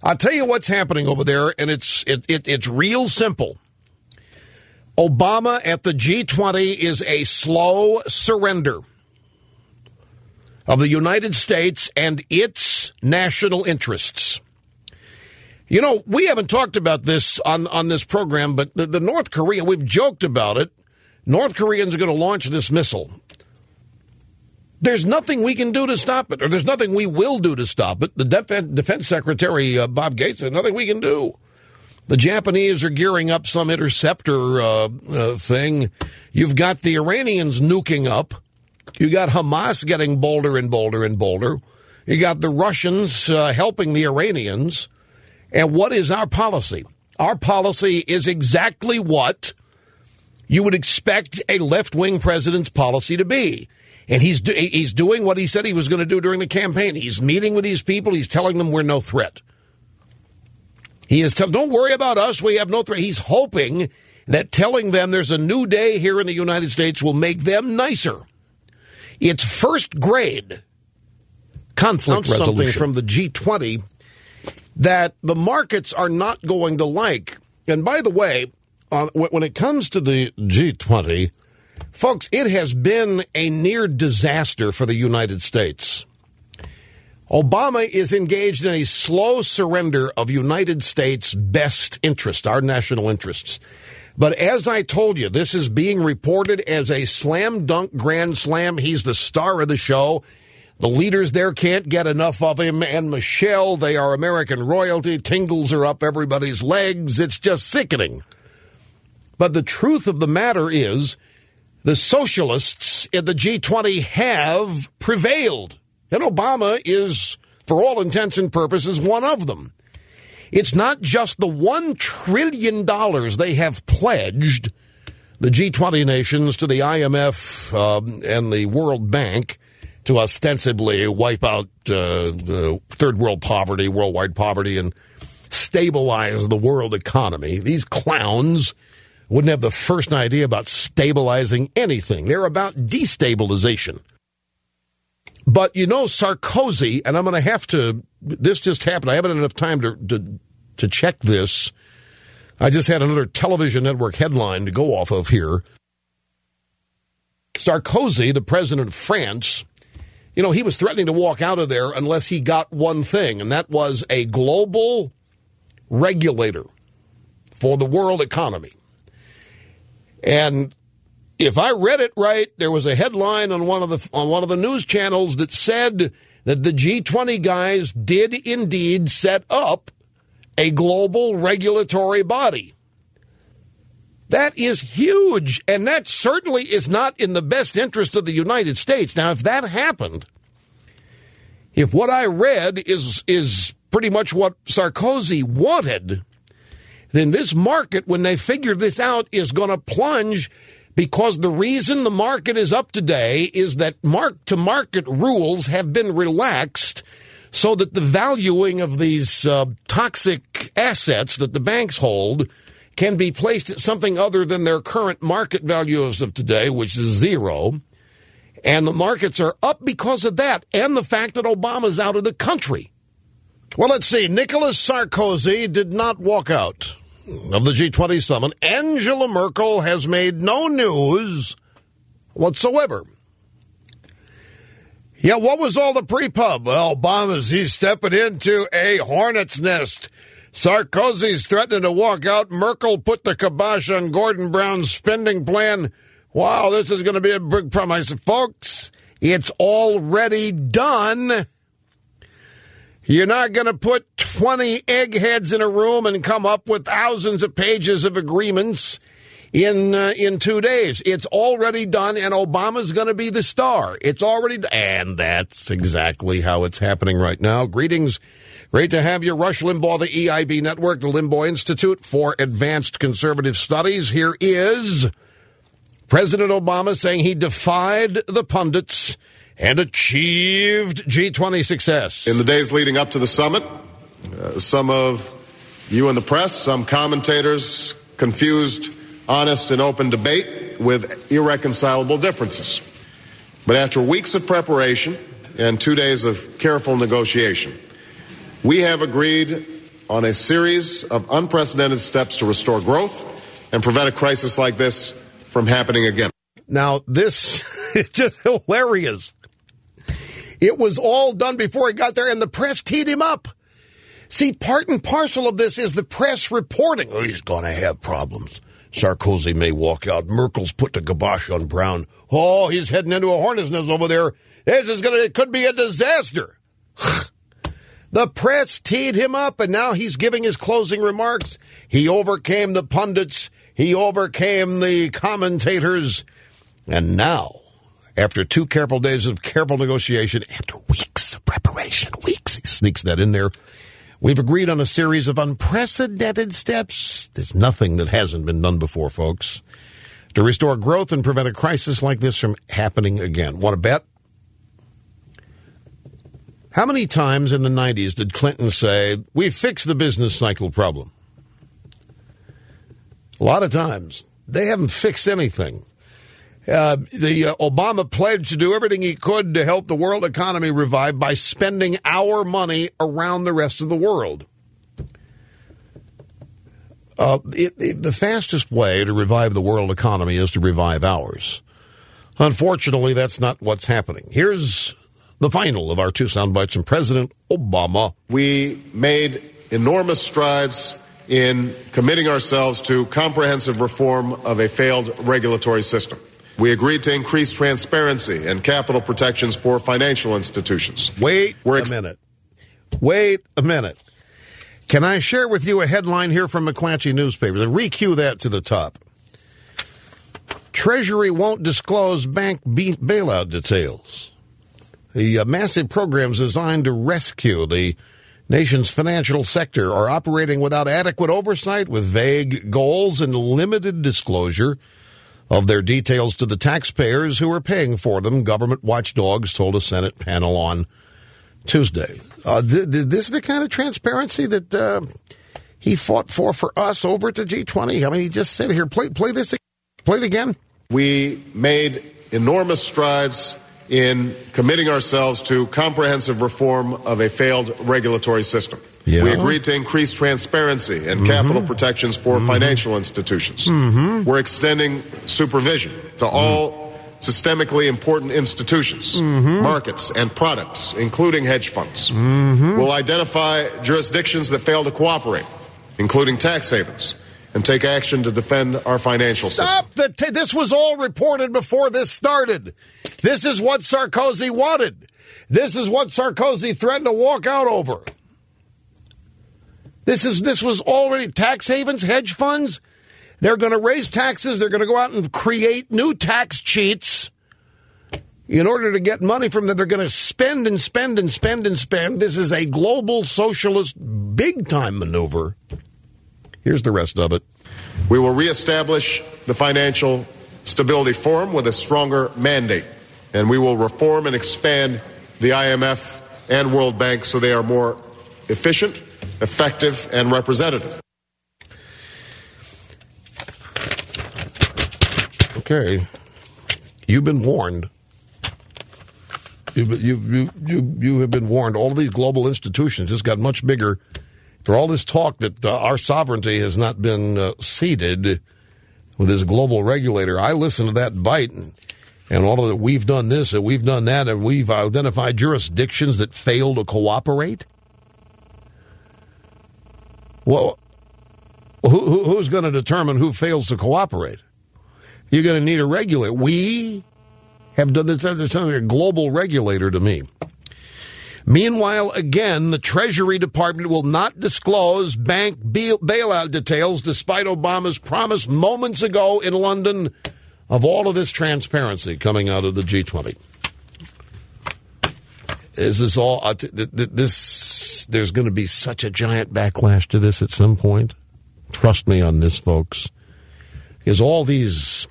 I'll tell you what's happening over there, and it's real simple. Obama at the G20 is a slow surrender of the United States and its national interests. You know, we haven't talked about this on this program, but the North Korea, we've joked about it. North Koreans are going to launch this missile. There's nothing we can do to stop it, or there's nothing we will do to stop it. The Defense Secretary, Bob Gates, said nothing we can do. The Japanese are gearing up some interceptor thing. You've got the Iranians nuking up. You got Hamas getting bolder and bolder and bolder. You got the Russians helping the Iranians. And what is our policy? Our policy is exactly what you would expect a left-wing president's policy to be. And he's doing what he said he was going to do during the campaign. He's meeting with these people. He's telling them we're no threat. He is don't worry about us. We have no threat. He's hoping that telling them there's a new day here in the United States will make them nicer. It's first grade conflict resolution. Something from the G20 that the markets are not going to like. And by the way, when it comes to the G20, folks, it has been a near disaster for the United States. Obama is engaged in a slow surrender of United States' best interest, our national interests. But as I told you, this is being reported as a slam dunk grand slam. He's the star of the show. The leaders there can't get enough of him. And Michelle, they are American royalty. Tingles are up everybody's legs. It's just sickening. But the truth of the matter is the socialists in the G20 have prevailed. And Obama is, for all intents and purposes, one of them. It's not just the $1 trillion they have pledged, the G20 nations, to the IMF and the World Bank, to ostensibly wipe out the third world poverty, worldwide poverty, and stabilize the world economy. These clowns wouldn't have the first idea about stabilizing anything. They're about destabilization. But, you know, Sarkozy, and I'm going to have to, this just happened. I haven't had enough time to check this. I just had another television network headline to go off of here. Sarkozy, the president of France, you know, he was threatening to walk out of there unless he got one thing, and that was a global regulator for the world economy. And if I read it right, there was a headline on one of the news channels that said that the G20 guys did indeed set up a global regulatory body. That is huge, and that certainly is not in the best interest of the United States. Now, if that happened, if what I read is pretty much what Sarkozy wanted, then this market, when they figure this out, is going to plunge, because the reason the market is up today is that mark-to-market rules have been relaxed so that the valuing of these toxic assets that the banks hold can be placed at something other than their current market values of today, which is zero. And the markets are up because of that, and the fact that Obama's out of the country. Well, let's see. Nicolas Sarkozy did not walk out of the G20 summit. Angela Merkel has made no news whatsoever. Yeah, what was all the pre-pub? Well, he's stepping into a hornet's nest. Sarkozy's threatening to walk out. Merkel put the kibosh on Gordon Brown's spending plan. Wow, this is going to be a big problem. I said, folks, it's already done. You're not going to put 20 eggheads in a room and come up with thousands of pages of agreements in 2 days. It's already done, and Obama's going to be the star. It's already done. And that's exactly how it's happening right now. Greetings. Great to have you. Rush Limbaugh, the EIB Network, the Limbaugh Institute for Advanced Conservative Studies. Here is President Obama saying he defied the pundits and achieved G20 success. In the days leading up to the summit, some of you in the press, some commentators confused honest and open debate with irreconcilable differences. But after weeks of preparation and 2 days of careful negotiation, we have agreed on a series of unprecedented steps to restore growth and prevent a crisis like this from happening again. Now, this is just hilarious. It was all done before he got there, and the press teed him up. See, part and parcel of this is the press reporting. Oh, he's going to have problems. Sarkozy may walk out. Merkel's put the kibosh on Brown. Oh, he's heading into a hornet's nest over there. It could be a disaster. The press teed him up, and now he's giving his closing remarks. He overcame the pundits. He overcame the commentators. And now, after 2 careful days of careful negotiation, after weeks of preparation, he sneaks that in there, we've agreed on a series of unprecedented steps. There's nothing that hasn't been done before, folks, to restore growth and prevent a crisis like this from happening again. Want to bet? How many times in the 90s did Clinton say, we fixed the business cycle problem? A lot of times. They haven't fixed anything. The Obama pledged to do everything he could to help the world economy revive by spending our money around the rest of the world. The fastest way to revive the world economy is to revive ours. Unfortunately, that's not what's happening. Here's the final of our 2 sound bites from President Obama. We made enormous strides in committing ourselves to comprehensive reform of a failed regulatory system. We agreed to increase transparency and capital protections for financial institutions. Wait a minute. Can I share with you a headline here from McClatchy newspaper? Re-cue that to the top. Treasury won't disclose bank bailout details. The massive programs designed to rescue the nation's financial sector are operating without adequate oversight, with vague goals and limited disclosure of their details to the taxpayers who are paying for them, government watchdogs told a Senate panel on Tuesday. This is the kind of transparency that he fought for us over at the G20. I mean, he just said here, play this, play it again. We made enormous strides in committing ourselves to comprehensive reform of a failed regulatory system. Yeah. We agreed to increase transparency and capital protections for financial institutions. We're extending supervision to all systemically important institutions, markets, and products, including hedge funds. We'll identify jurisdictions that fail to cooperate, including tax havens, and take action to defend our financial system. This was all reported before this started. This is what Sarkozy wanted. This is what Sarkozy threatened to walk out over. This was already tax havens, hedge funds. They're going to raise taxes. They're going to go out and create new tax cheats in order to get money from them. They're going to spend and spend and spend and spend. This is a global socialist big-time maneuver. Here's the rest of it. We will reestablish the Financial Stability Forum with a stronger mandate, and we will reform and expand the IMF and World Bank so they are more efficient, effective, and representative. Okay, you've been warned. You have been warned. All of these global institutions just got much bigger. For all this talk that our sovereignty has not been ceded with this global regulator, I listened to that bite and all of that. We've done this and we've done that, and we've identified jurisdictions that fail to cooperate. Well, who's going to determine who fails to cooperate? You're going to need a regulator. We have done this. It sounds like a global regulator to me. Meanwhile, again, the Treasury Department will not disclose bank bailout details despite Obama's promise moments ago in London of all of this transparency coming out of the G20. Is this all? There's going to be such a giant backlash to this at some point. Trust me on this, folks. Because all these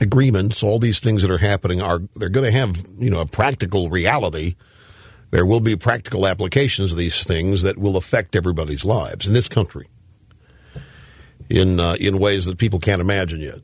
agreements, all these things that are happening, they're going to have, a practical reality. There will be practical applications of these things that will affect everybody's lives in this country in ways that people can't imagine yet.